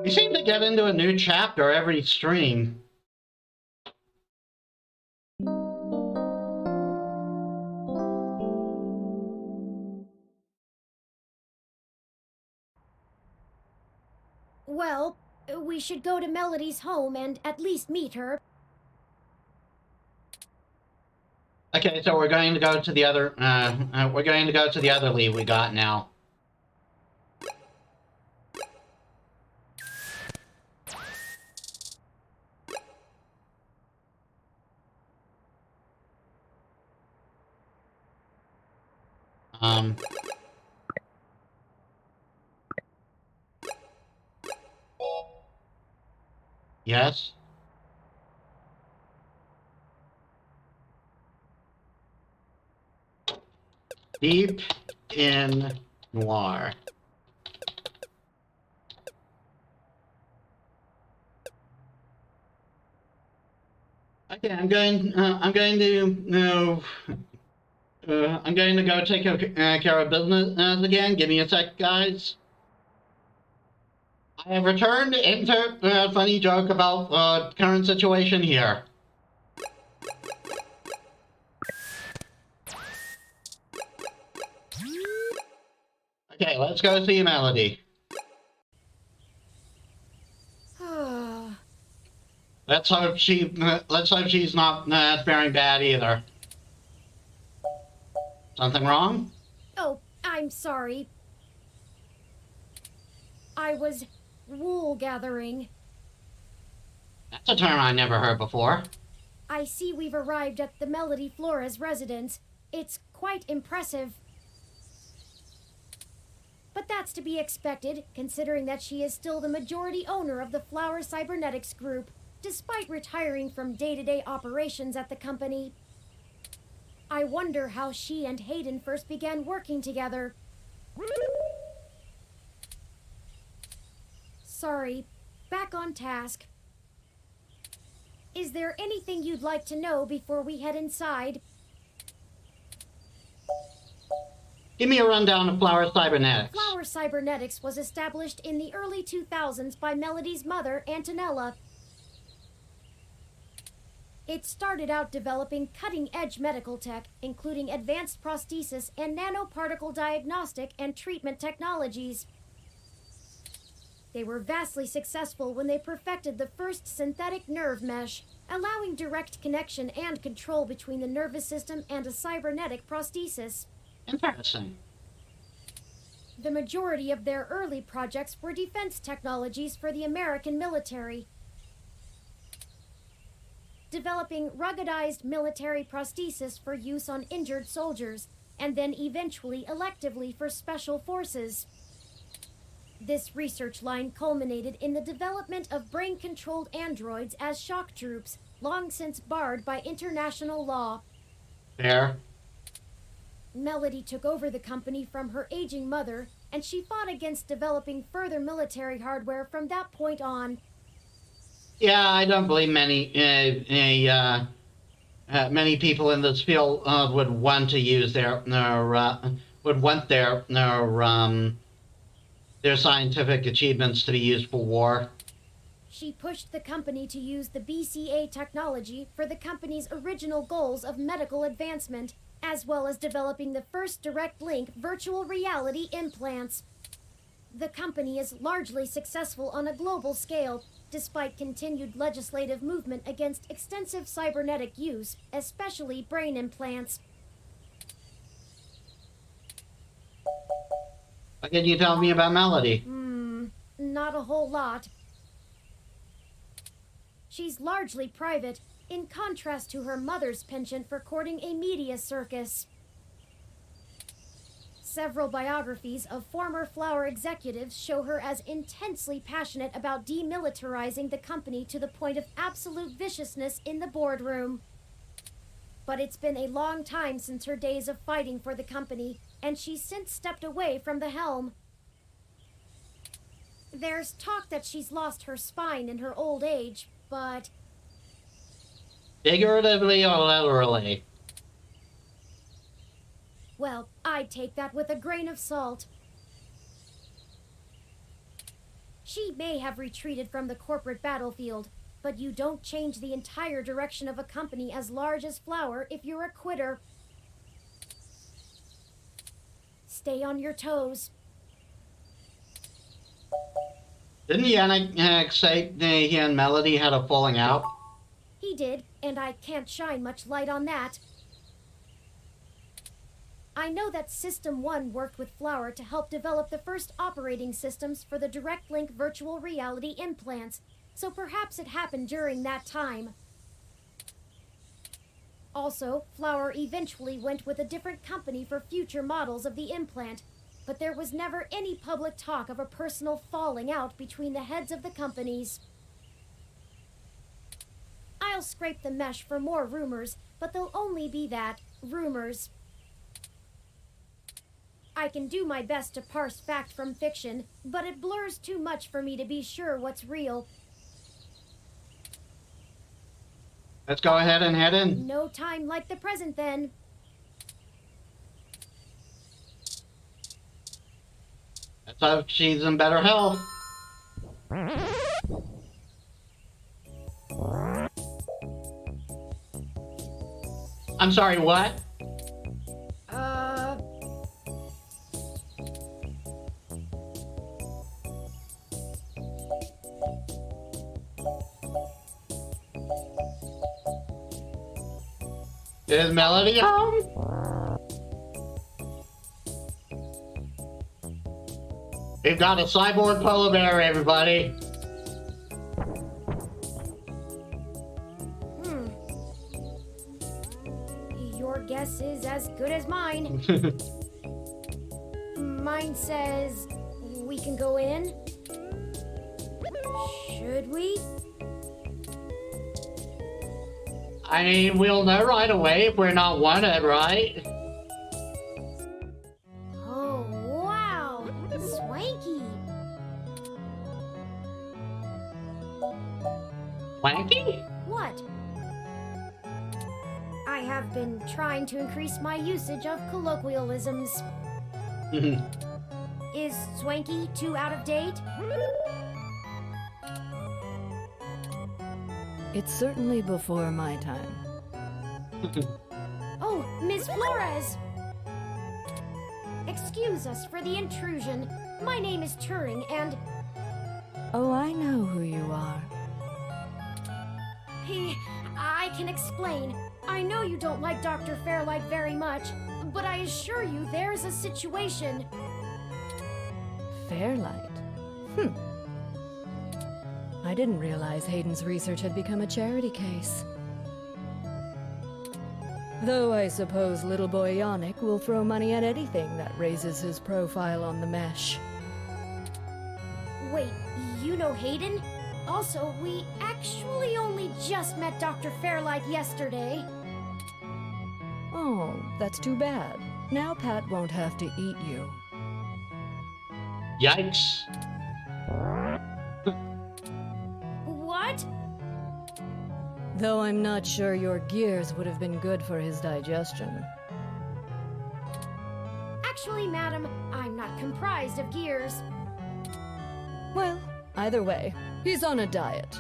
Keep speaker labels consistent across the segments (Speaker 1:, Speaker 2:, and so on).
Speaker 1: We seem to get into a new chapter every stream.
Speaker 2: Well, we should go to Melody's home and at least meet her.
Speaker 1: Okay, so we're going to go to the other. We're going to go to the other lead we got now. Yes. Deep in noir. Okay, I'm going to go take care of business again. Give me a sec, guys. I have returned. Insert funny joke about current situation here. Okay, let's go see Melody. Let's hope she's not faring bad either. Something wrong?
Speaker 2: Oh, I'm sorry. I was wool gathering.
Speaker 1: That's a term I never heard before.
Speaker 2: I see we've arrived at the Melody Flores residence. It's quite impressive. But that's to be expected, considering that she is still the majority owner of the Flower Cybernetics Group, despite retiring from day-to-day operations at the company. I wonder how she and Hayden first began working together. Sorry, back on task. Is there anything you'd like to know before we head inside?
Speaker 1: Give me a rundown of Flower Cybernetics.
Speaker 2: Flower Cybernetics was established in the early 2000s by Melody's mother, Antonella. It started out developing cutting-edge medical tech, including advanced prosthesis and nanoparticle diagnostic and treatment technologies. They were vastly successful when they perfected the first synthetic nerve mesh, allowing direct connection and control between the nervous system and a cybernetic prosthesis.
Speaker 1: Interesting.
Speaker 2: The majority of their early projects were defense technologies for the American military, developing ruggedized military prosthesis for use on injured soldiers, and then eventually electively for special forces. This research line culminated in the development of brain-controlled androids as shock troops, long since barred by international law.
Speaker 1: Fair.
Speaker 2: Melody took over the company from her aging mother, and she fought against developing further military hardware from that point on.
Speaker 1: Yeah, I don't believe many people in this field would want to use their scientific achievements to be used for war.
Speaker 2: She pushed the company to use the BCA technology for the company's original goals of medical advancement, as well as developing the first direct link virtual reality implants. The company is largely successful on a global scale, despite continued legislative movement against extensive cybernetic use, especially brain implants.
Speaker 1: What can you tell me about Melody?
Speaker 2: Not a whole lot. She's largely private, in contrast to her mother's penchant for courting a media circus. Several biographies of former Flower executives show her as intensely passionate about demilitarizing the company to the point of absolute viciousness in the boardroom. But it's been a long time since her days of fighting for the company, and she's since stepped away from the helm. There's talk that she's lost her spine in her old age, but...
Speaker 1: Figuratively or literally?
Speaker 2: Well, I'd take that with a grain of salt. She may have retreated from the corporate battlefield, but you don't change the entire direction of a company as large as Flower if you're a quitter. Stay on your toes.
Speaker 1: Didn't Yannick say he and Melody had a falling out?
Speaker 2: He did, and I can't shine much light on that. I know that System 1 worked with Flower to help develop the first operating systems for the direct link virtual reality implants, so perhaps it happened during that time. Also, Flower eventually went with a different company for future models of the implant, but there was never any public talk of a personal falling out between the heads of the companies. I'll scrape the mesh for more rumors, but they'll only be that, rumors. I can do my best to parse fact from fiction, but it blurs too much for me to be sure what's real.
Speaker 1: Let's go ahead and head in.
Speaker 2: No time like the present, then.
Speaker 1: Let's hope she's in better health. I'm sorry, what? Is Melody home? We've got a cyborg polar bear, everybody.
Speaker 2: Your guess is as good as mine. Mine says we can go in. Should we?
Speaker 1: I mean, we'll know right away if we're not wanted, right?
Speaker 2: Oh, wow! Swanky!
Speaker 1: Wanky?
Speaker 2: What? I have been trying to increase my usage of colloquialisms. Is swanky too out of date?
Speaker 3: It's certainly before my time.
Speaker 2: Oh, Ms. Flores! Excuse us for the intrusion. My name is Turing, and...
Speaker 3: Oh, I know who you are.
Speaker 2: I can explain. I know you don't like Dr. Fairlight very much, but I assure you there's a situation.
Speaker 3: Fairlight? I didn't realize Hayden's research had become a charity case. Though I suppose little boy Yannick will throw money at anything that raises his profile on the mesh.
Speaker 2: Wait, you know Hayden? Also, we actually only just met Dr. Fairlight yesterday.
Speaker 3: Oh, that's too bad. Now Pat won't have to eat you.
Speaker 1: Yikes.
Speaker 2: What?
Speaker 3: Though I'm not sure your gears would have been good for his digestion.
Speaker 2: Actually, madam, I'm not comprised of gears.
Speaker 3: Well, either way, he's on a diet.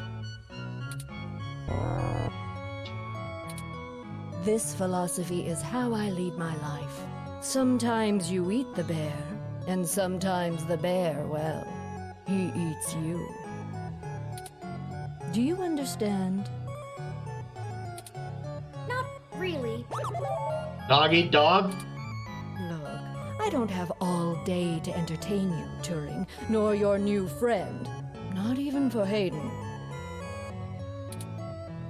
Speaker 3: This philosophy is how I lead my life. Sometimes you eat the bear, and sometimes the bear, well, he eats you. Do you understand?
Speaker 2: Not really.
Speaker 1: Dog eat dog?
Speaker 3: Look, I don't have all day to entertain you, Turing, nor your new friend. Not even for Hayden.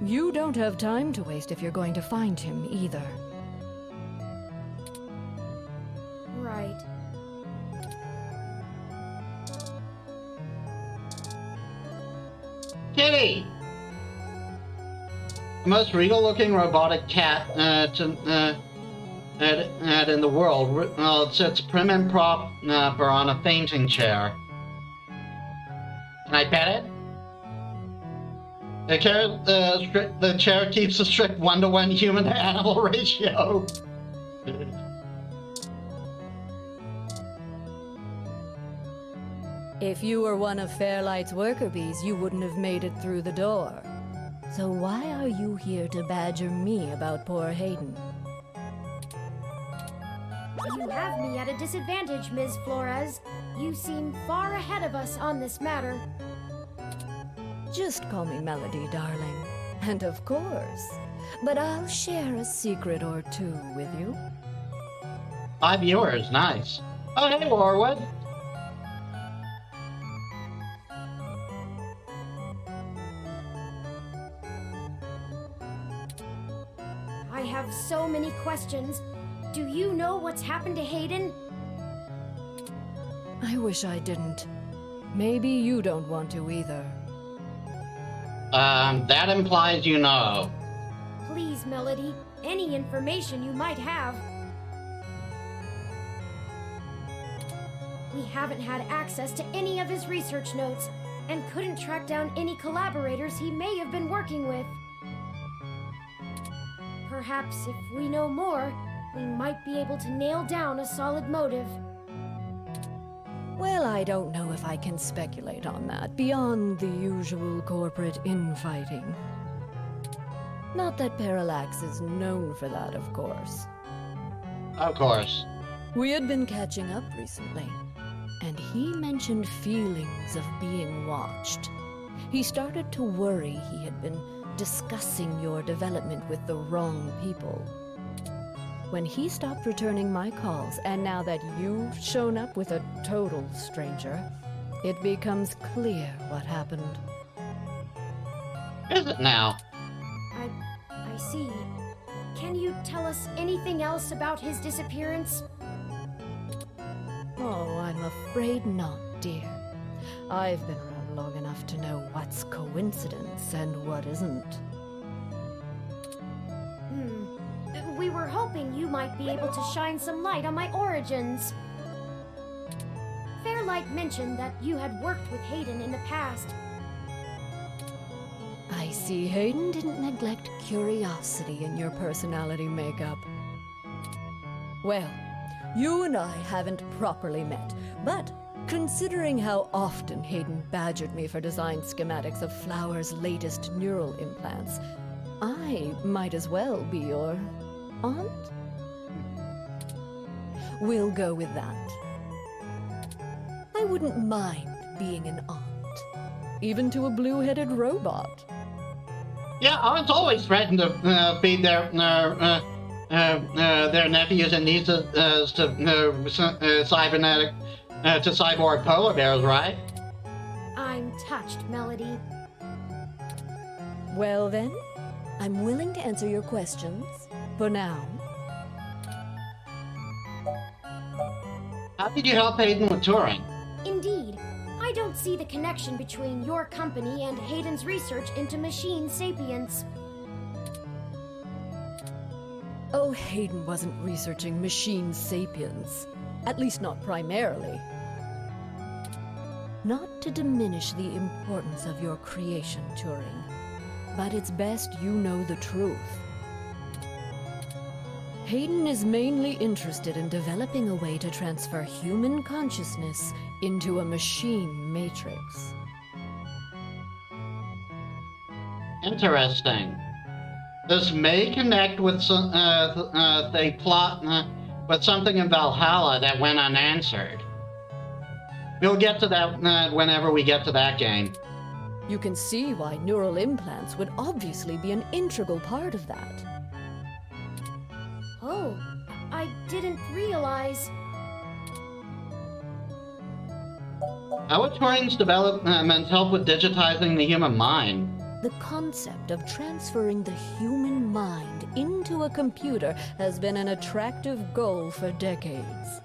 Speaker 3: You don't have time to waste if you're going to find him, either.
Speaker 2: Right.
Speaker 1: Kitty! The most regal-looking robotic cat in the world. Well, it sits prim and proper on a fainting chair. Can I pet it? The chair keeps a strict 1-to-1 human-to-animal ratio.
Speaker 3: If you were one of Fairlight's worker bees, you wouldn't have made it through the door. So why are you here to badger me about poor Hayden?
Speaker 2: You have me at a disadvantage, Ms. Flores. You seem far ahead of us on this matter.
Speaker 3: Just call me Melody, darling. And of course. But I'll share a secret or two with you.
Speaker 1: 5 viewers, nice. Oh, hey, Warwood.
Speaker 2: I have so many questions. Do you know what's happened to Hayden?
Speaker 3: I wish I didn't. Maybe you don't want to either.
Speaker 1: That implies you know.
Speaker 2: Please, Melody, any information you might have. We haven't had access to any of his research notes, and couldn't track down any collaborators he may have been working with. Perhaps if we know more, we might be able to nail down a solid motive.
Speaker 3: Well, I don't know if I can speculate on that, beyond the usual corporate infighting. Not that Parallax is known for that, of course.
Speaker 1: Of course.
Speaker 3: We had been catching up recently, and he mentioned feelings of being watched. He started to worry he had been discussing your development with the wrong people. When he stopped returning my calls, and now that you've shown up with a total stranger, it becomes clear what happened.
Speaker 1: Is it now?
Speaker 2: I see. Can you tell us anything else about his disappearance?
Speaker 3: Oh, I'm afraid not, dear. I've been around long enough to know what's coincidence and what isn't.
Speaker 2: We were hoping you might be able to shine some light on my origins. Fairlight mentioned that you had worked with Hayden in the past.
Speaker 3: I see Hayden didn't neglect curiosity in your personality makeup. Well, you and I haven't properly met, but considering how often Hayden badgered me for design schematics of Flower's latest neural implants, I might as well be your aunt? We'll go with that. I wouldn't mind being an aunt, even to a blue-headed robot.
Speaker 1: Yeah, aunts always threaten to feed their nephews and nieces to cyborg polar bears, right?
Speaker 2: I'm touched, Melody.
Speaker 3: Well then, I'm willing to answer your questions, for now.
Speaker 1: How did you help Hayden with touring?
Speaker 2: Indeed, I don't see the connection between your company and Hayden's research into machine sapience.
Speaker 3: Oh, Hayden wasn't researching machine sapiens. At least not primarily. Not to diminish the importance of your creation, Turing, but it's best you know the truth. Hayden is mainly interested in developing a way to transfer human consciousness into a machine matrix.
Speaker 1: Interesting. This may connect with the plot with something in Valhalla that went unanswered. We'll get to that whenever we get to that game.
Speaker 3: You can see why neural implants would obviously be an integral part of that.
Speaker 2: Oh, I didn't realize.
Speaker 1: How would Turing's development help with digitizing the human mind?
Speaker 3: The concept of transferring the human mind into a computer has been an attractive goal for decades.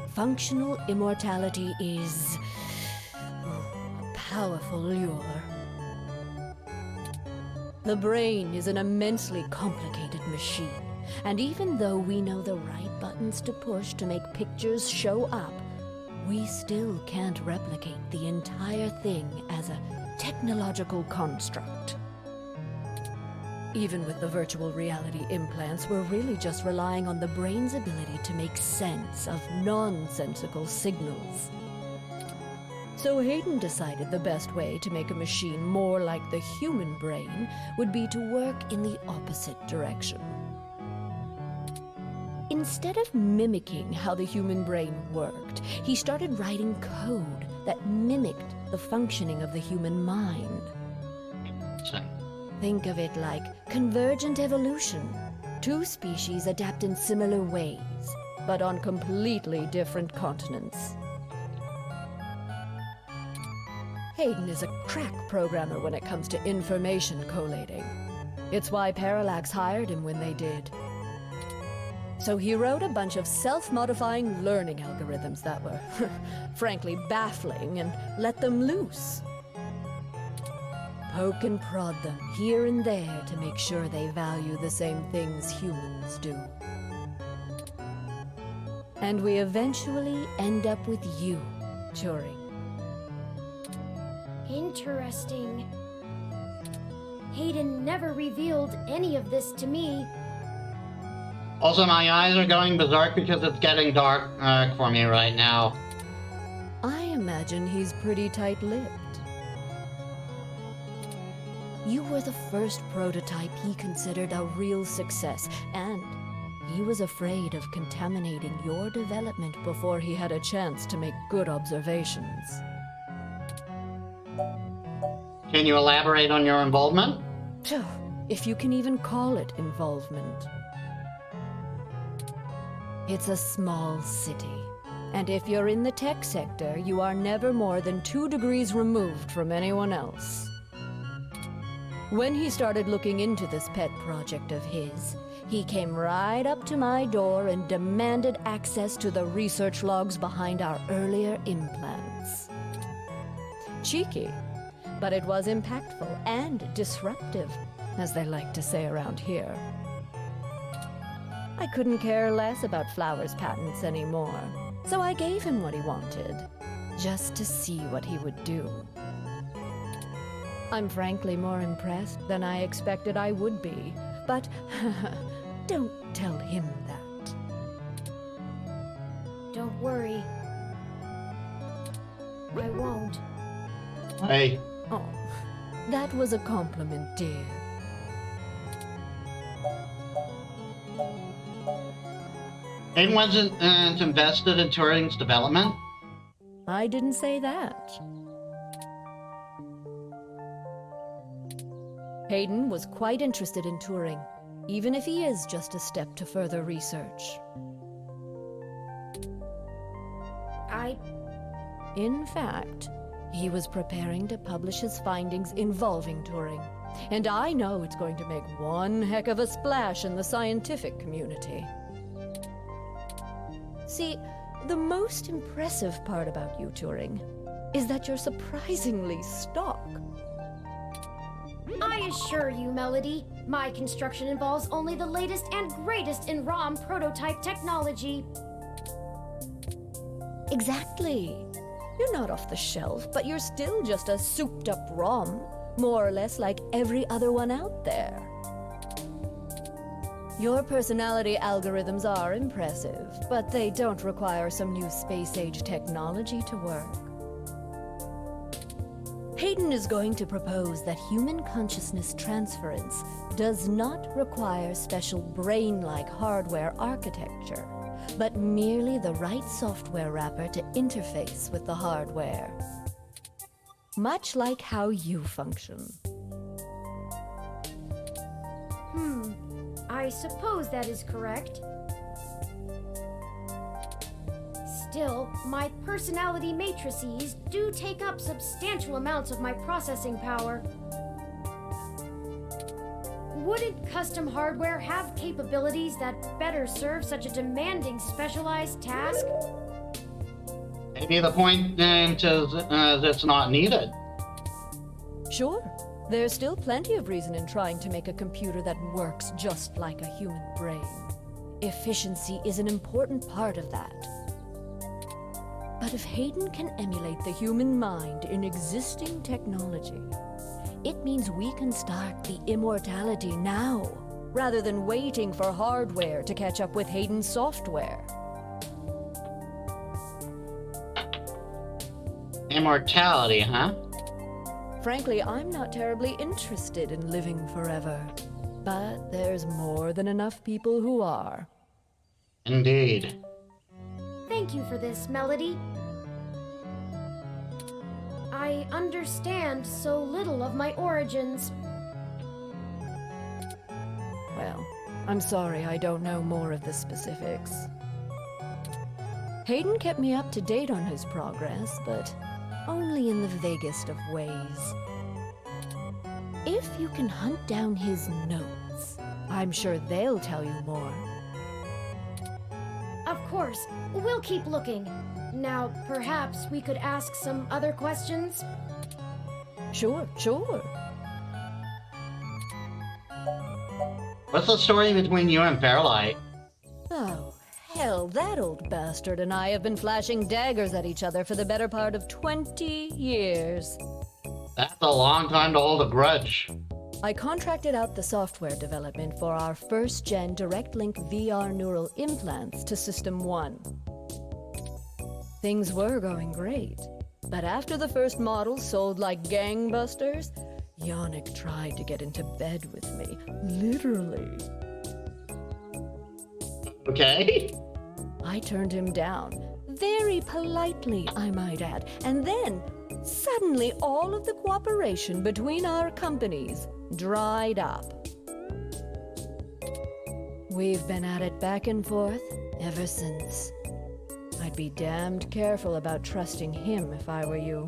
Speaker 3: Functional immortality is a powerful lure. The brain is an immensely complicated machine, and even though we know the right buttons to push to make pictures show up, we still can't replicate the entire thing as a technological construct. Even with the virtual reality implants, we're really just relying on the brain's ability to make sense of nonsensical signals. So Hayden decided the best way to make a machine more like the human brain would be to work in the opposite direction. Instead of mimicking how the human brain worked, he started writing code that mimicked the functioning of the human mind. Think of it like convergent evolution. Two species adapt in similar ways, but on completely different continents. Hayden is a crack programmer when it comes to information collating. It's why Parallax hired him when they did. So he wrote a bunch of self-modifying learning algorithms that were, frankly, baffling and let them loose. Poke and prod them here and there to make sure they value the same things humans do. And we eventually end up with you, Turing.
Speaker 2: Interesting. Hayden never revealed any of this to me.
Speaker 1: Also, my eyes are going berserk because it's getting dark for me right now.
Speaker 3: I imagine he's pretty tight-lipped. You were the first prototype he considered a real success, and he was afraid of contaminating your development before he had a chance to make good observations.
Speaker 1: Can you elaborate on your involvement?
Speaker 3: If you can even call it involvement. It's a small city, and if you're in the tech sector, you are never more than 2 degrees removed from anyone else. When he started looking into this pet project of his, he came right up to my door and demanded access to the research logs behind our earlier implants. Cheeky, but it was impactful and disruptive, as they like to say around here. I couldn't care less about Flowers' patents anymore, so I gave him what he wanted, just to see what he would do. I'm frankly more impressed than I expected I would be, but don't tell him that.
Speaker 2: Don't worry. I won't.
Speaker 1: Hey.
Speaker 3: Oh, that was a compliment, dear.
Speaker 1: Hayden wasn't invested in Turing's development?
Speaker 3: I didn't say that. Hayden was quite interested in Turing, even if he is just a step to further research. In fact, he was preparing to publish his findings involving Turing, and I know it's going to make one heck of a splash in the scientific community. See, the most impressive part about you, Turing, is that you're surprisingly stock.
Speaker 2: I assure you, Melody, my construction involves only the latest and greatest in ROM prototype technology.
Speaker 3: Exactly. You're not off the shelf, but you're still just a souped-up ROM, more or less like every other one out there. Your personality algorithms are impressive, but they don't require some new space-age technology to work. Hayden is going to propose that human consciousness transference does not require special brain-like hardware architecture, but merely the right software wrapper to interface with the hardware. Much like how you function.
Speaker 2: I suppose that is correct. Still, my personality matrices do take up substantial amounts of my processing power. Wouldn't custom hardware have capabilities that better serve such a demanding specialized task?
Speaker 1: Maybe the point is it's not needed.
Speaker 3: Sure. There's still plenty of reason in trying to make a computer that works just like a human brain. Efficiency is an important part of that. But if Hayden can emulate the human mind in existing technology, it means we can start the immortality now, rather than waiting for hardware to catch up with Hayden's software.
Speaker 1: Immortality, huh?
Speaker 3: Frankly, I'm not terribly interested in living forever. But there's more than enough people who are.
Speaker 1: Indeed.
Speaker 2: Thank you for this, Melody. I understand so little of my origins.
Speaker 3: Well, I'm sorry I don't know more of the specifics. Hayden kept me up to date on his progress, but only in the vaguest of ways. If you can hunt down his notes, I'm sure they'll tell you more.
Speaker 2: Of course, we'll keep looking. Now, perhaps we could ask some other questions?
Speaker 3: Sure.
Speaker 1: What's the story between you and Fairlight?
Speaker 3: Oh, hell, that old bastard and I have been flashing daggers at each other for the better part of 20 years.
Speaker 1: That's a long time to hold a grudge.
Speaker 3: I contracted out the software development for our first-gen direct-link VR neural implants to System 1. Things were going great, but after the first model sold like gangbusters, Yannick tried to get into bed with me, literally.
Speaker 1: Okay.
Speaker 3: I turned him down, very politely, I might add, and then suddenly all of the cooperation between our companies dried up. We've been at it back and forth ever since. I'd be damned careful about trusting him if I were you.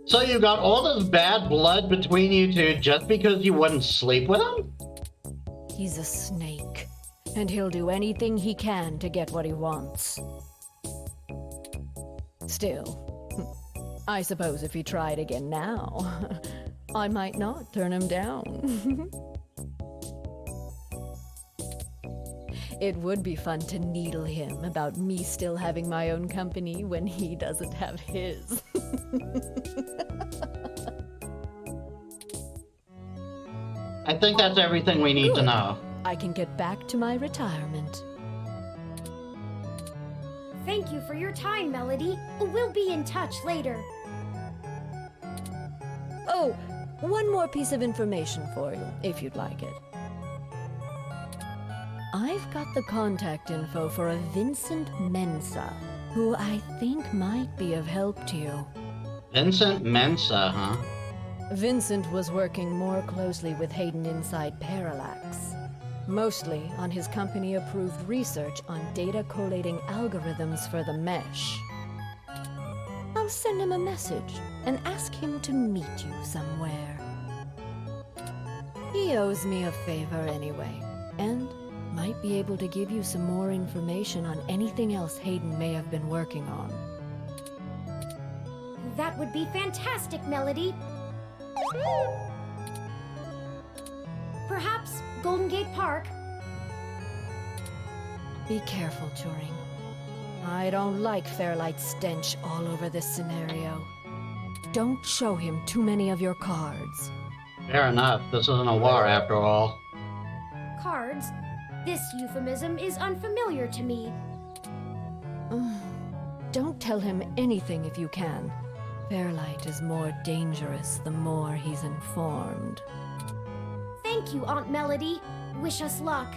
Speaker 1: So you got all this bad blood between you two just because you wouldn't sleep with him?
Speaker 3: He's a snake, and he'll do anything he can to get what he wants. Still, I suppose if he tried again now, I might not turn him down. It would be fun to needle him about me still having my own company when he doesn't have his.
Speaker 1: I think that's everything we need to
Speaker 3: Good.
Speaker 1: know.
Speaker 3: I can get back to my retirement.
Speaker 2: Thank you for your time, Melody. We'll be in touch later.
Speaker 3: Oh, one more piece of information for you, if you'd like it. I've got the contact info for a Vincent Mensa, who I think might be of help to you.
Speaker 1: Vincent Mensa, huh?
Speaker 3: Vincent was working more closely with Hayden inside Parallax, mostly on his company-approved research on data collating algorithms for the mesh. I'll send him a message and ask him to meet you somewhere. He owes me a favor anyway, and might be able to give you some more information on anything else Hayden may have been working on.
Speaker 2: That would be fantastic, Melody. Perhaps Golden Gate Park?
Speaker 3: Be careful, Turing. I don't like Fairlight's stench all over this scenario. Don't show him too many of your cards.
Speaker 1: Fair enough. This isn't a war after all.
Speaker 2: Cards? This euphemism is unfamiliar to me.
Speaker 3: Don't tell him anything if you can. Fairlight is more dangerous the more he's informed.
Speaker 2: Thank you, Aunt Melody. Wish us luck.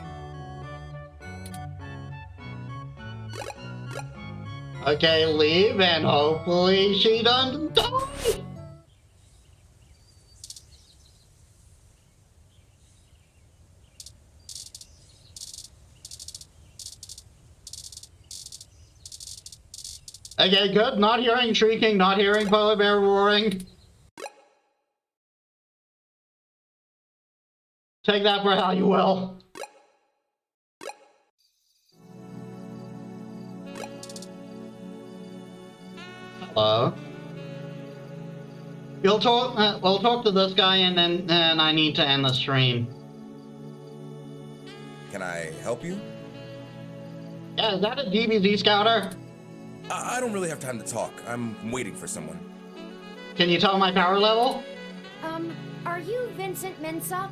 Speaker 1: Okay, leave, and hopefully she doesn't die. Okay, good. Not hearing shrieking, not hearing polar bear roaring. Take that for how you will. Hello. We'll talk to this guy, and then I need to end the stream.
Speaker 4: Can I help you?
Speaker 1: Yeah, is that a DBZ scouter?
Speaker 4: I don't really have time to talk. I'm waiting for someone.
Speaker 1: Can you tell my power level?
Speaker 2: Are you Vincent Mensa?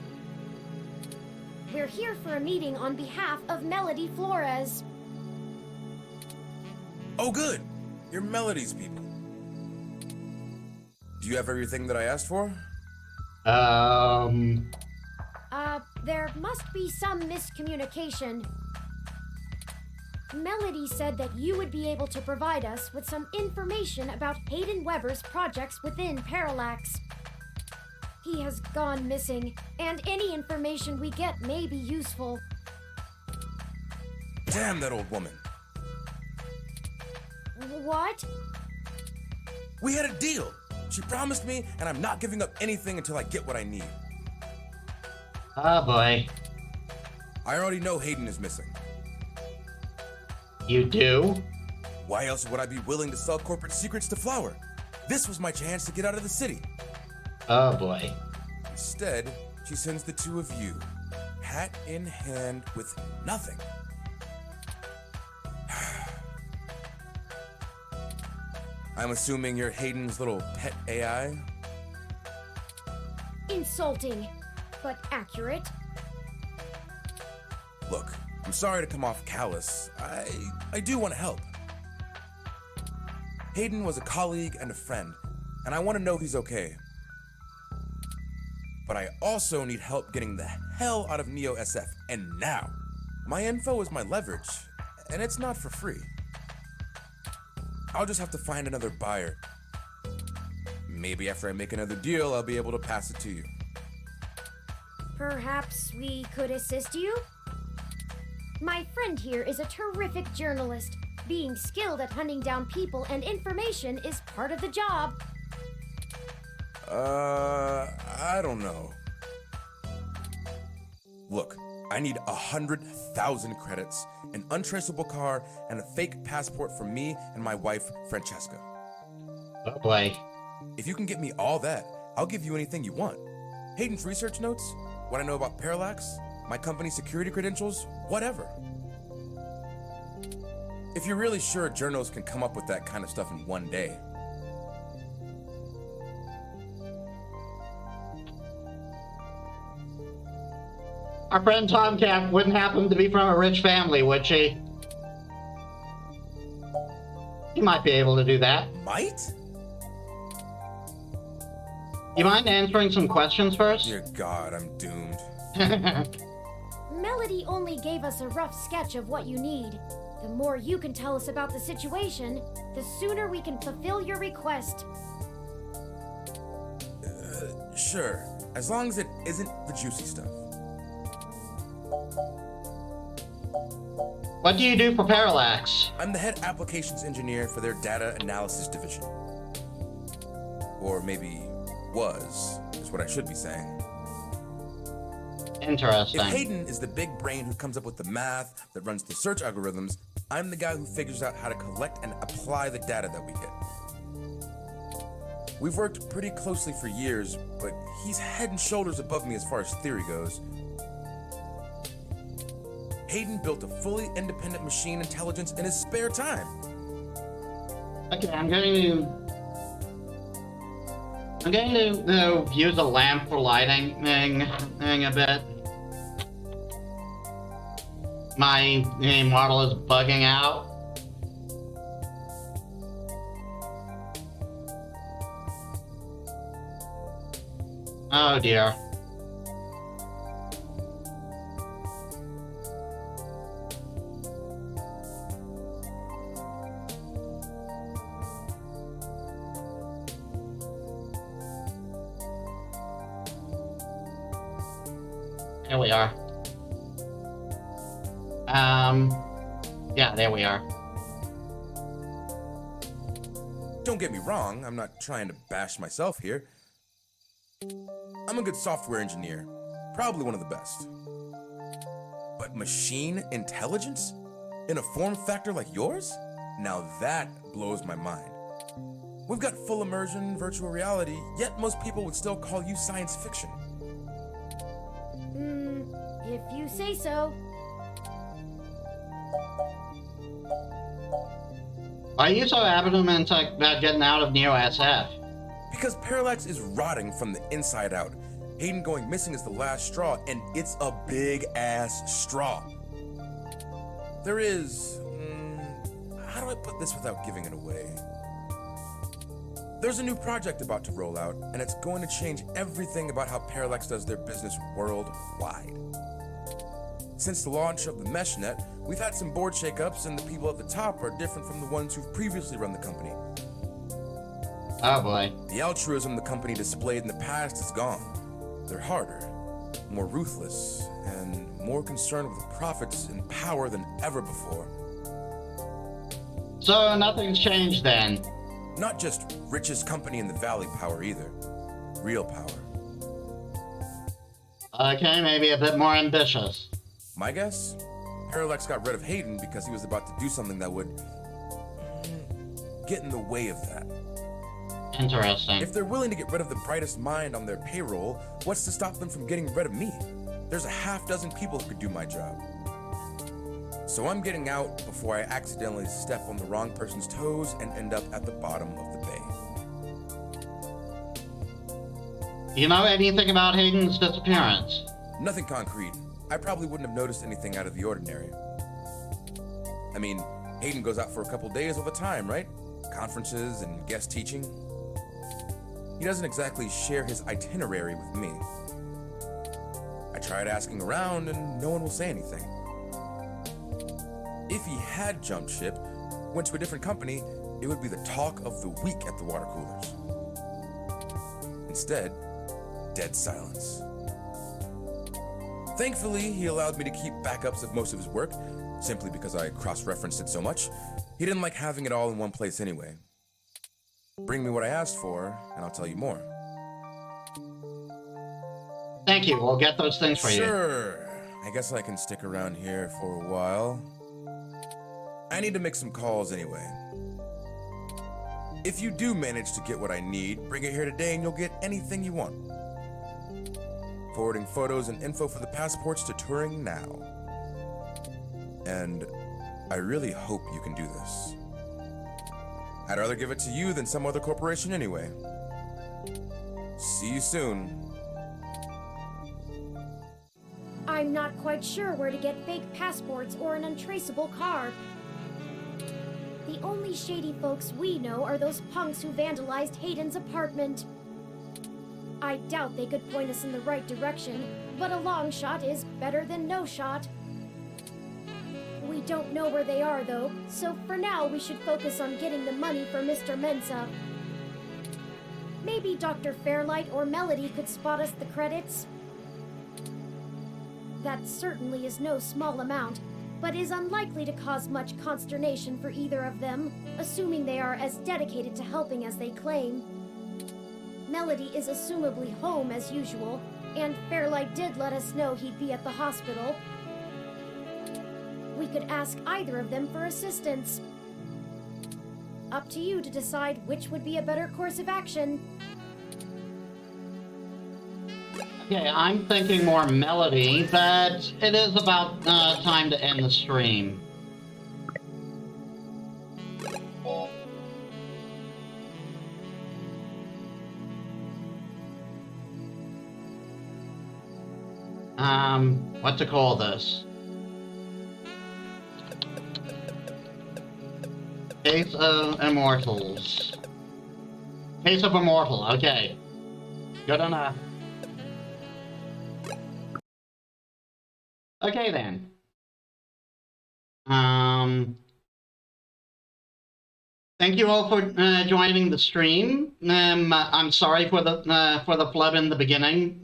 Speaker 2: We're here for a meeting on behalf of Melody Flores.
Speaker 4: Oh, good. You're Melody's people. Do you have everything that I asked for?
Speaker 2: There must be some miscommunication. Melody said that you would be able to provide us with some information about Hayden Weber's projects within Parallax. He has gone missing, and any information we get may be useful.
Speaker 4: Damn that old woman.
Speaker 2: What?
Speaker 4: We had a deal. She promised me, and I'm not giving up anything until I get what I need.
Speaker 1: Oh boy.
Speaker 4: I already know Hayden is missing.
Speaker 1: You do?
Speaker 4: Why else would I be willing to sell corporate secrets to Flower? This was my chance to get out of the city.
Speaker 1: Oh boy.
Speaker 4: Instead, she sends the two of you, hat in hand with nothing. I'm assuming you're Hayden's little pet AI?
Speaker 2: Insulting, but accurate.
Speaker 4: Look, I'm sorry to come off callous. I do want to help. Hayden was a colleague and a friend, and I want to know he's okay. But I also need help getting the hell out of Neo SF, and now. My info is my leverage, and it's not for free. I'll just have to find another buyer. Maybe after I make another deal, I'll be able to pass it to you.
Speaker 2: Perhaps we could assist you? My friend here is a terrific journalist. Being skilled at hunting down people and information is part of the job.
Speaker 4: I don't know. Look, I need 100,000 credits, an untraceable car, and a fake passport for me and my wife, Francesca.
Speaker 1: Oh boy.
Speaker 4: If you can get me all that, I'll give you anything you want. Hayden's research notes, what I know about Parallax, my company's security credentials, whatever. If you're really sure journals can come up with that kind of stuff in one day.
Speaker 1: Our friend Tomcat wouldn't happen to be from a rich family, would she? He might be able to do that.
Speaker 4: Might?
Speaker 1: You mind answering some questions first?
Speaker 4: Dear God, I'm doomed.
Speaker 2: Melody only gave us a rough sketch of what you need. The more you can tell us about the situation, the sooner we can fulfill your request.
Speaker 4: Sure, as long as it isn't the juicy stuff.
Speaker 1: What do you do for Parallax?
Speaker 4: I'm the head applications engineer for their data analysis division. Or maybe was, is what I should be saying.
Speaker 1: Interesting.
Speaker 4: If Hayden is the big brain who comes up with the math that runs the search algorithms, I'm the guy who figures out how to collect and apply the data that we get. We've worked pretty closely for years, but he's head and shoulders above me as far as theory goes. Hayden built a fully independent machine intelligence in his spare time.
Speaker 1: Okay, I'm going to use a lamp for lighting a bit. My model is bugging out. Oh dear. Here we are. Yeah, there we are.
Speaker 4: Don't get me wrong, I'm not trying to bash myself here. I'm a good software engineer, probably one of the best. But machine intelligence? In a form factor like yours? Now that blows my mind. We've got full immersion, virtual reality, yet most people would still call you science fiction.
Speaker 2: If you say so.
Speaker 1: Why are you so adamant about getting out of Neo SF?
Speaker 4: Because Parallax is rotting from the inside out. Hayden going missing is the last straw, and it's a big-ass straw. There is, I don't do I put this without giving it away? There's a new project about to roll out, and it's going to change everything about how Parallax does their business worldwide. Since the launch of the MeshNet, we've had some board shakeups, and the people at the top are different from the ones who've previously run the company.
Speaker 1: Oh boy.
Speaker 4: The altruism the company displayed in the past is gone. They're harder, more ruthless, and more concerned with profits and power than ever before.
Speaker 1: So nothing's changed then.
Speaker 4: Not just richest company in the valley power either. Real power.
Speaker 1: Okay, maybe a bit more ambitious.
Speaker 4: My guess? Parallax got rid of Hayden because he was about to do something that would get in the way of that.
Speaker 1: Interesting.
Speaker 4: If they're willing to get rid of the brightest mind on their payroll, what's to stop them from getting rid of me? There's a half dozen people who could do my job. So I'm getting out before I accidentally step on the wrong person's toes and end up at the bottom of the bay.
Speaker 1: Do you know anything about Hayden's disappearance?
Speaker 4: Nothing concrete. I probably wouldn't have noticed anything out of the ordinary. I mean, Hayden goes out for a couple days all the time, right? Conferences and guest teaching. He doesn't exactly share his itinerary with me. I tried asking around and no one will say anything. If he had jumped ship, went to a different company, it would be the talk of the week at the water coolers. Instead, dead silence. Thankfully, he allowed me to keep backups of most of his work, simply because I cross-referenced it so much. He didn't like having it all in one place anyway. Bring me what I asked for, and I'll tell you more.
Speaker 1: Thank you, we'll get those things for you.
Speaker 4: Sure. I guess I can stick around here for a while. I need to make some calls anyway. If you do manage to get what I need, bring it here today and you'll get anything you want. Forwarding photos and info for the passports to Turing now. And I really hope you can do this. I'd rather give it to you than some other corporation anyway. See you soon.
Speaker 2: I'm not quite sure where to get fake passports or an untraceable card. The only shady folks we know are those punks who vandalized Hayden's apartment. I doubt they could point us in the right direction, but a long shot is better than no shot. We don't know where they are, though, so for now we should focus on getting the money for Mr. Mensa. Maybe Dr. Fairlight or Melody could spot us the credits. That certainly is no small amount, but is unlikely to cause much consternation for either of them, assuming they are as dedicated to helping as they claim. Melody is assumably home as usual, and Fairlight did let us know he'd be at the hospital. We could ask either of them for assistance. Up to you to decide which would be a better course of action.
Speaker 1: Okay, I'm thinking more Melody, but it is about time to end the stream. What to call this? Case of Immortals. Case of Immortal, okay. Good enough. Okay then. Thank you all for joining the stream. I'm sorry for the flood in the beginning,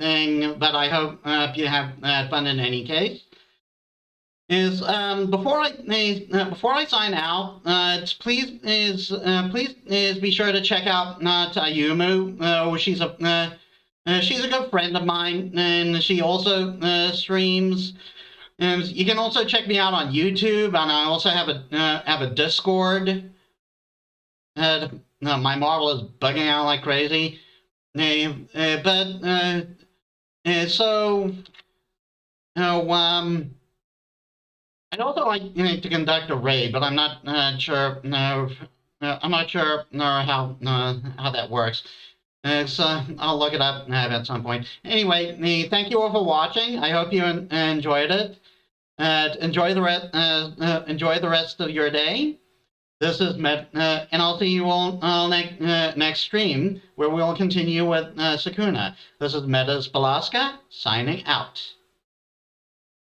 Speaker 1: but I hope you have fun in any case. Before I sign out, please be sure to check out Tayumu. She's a good friend of mine, and she also streams. You can also check me out on YouTube, and I also have a Discord. My model is bugging out like crazy, I'd also like to conduct a raid, but I'm not sure. I'm not sure how that works. So I'll look it up at some point. Anyway, thank you all for watching. I hope you enjoyed it. Enjoy the rest of your day. This is and I'll see you all next stream, where we'll continue with Sakuna. This is Metis Balaska, signing out.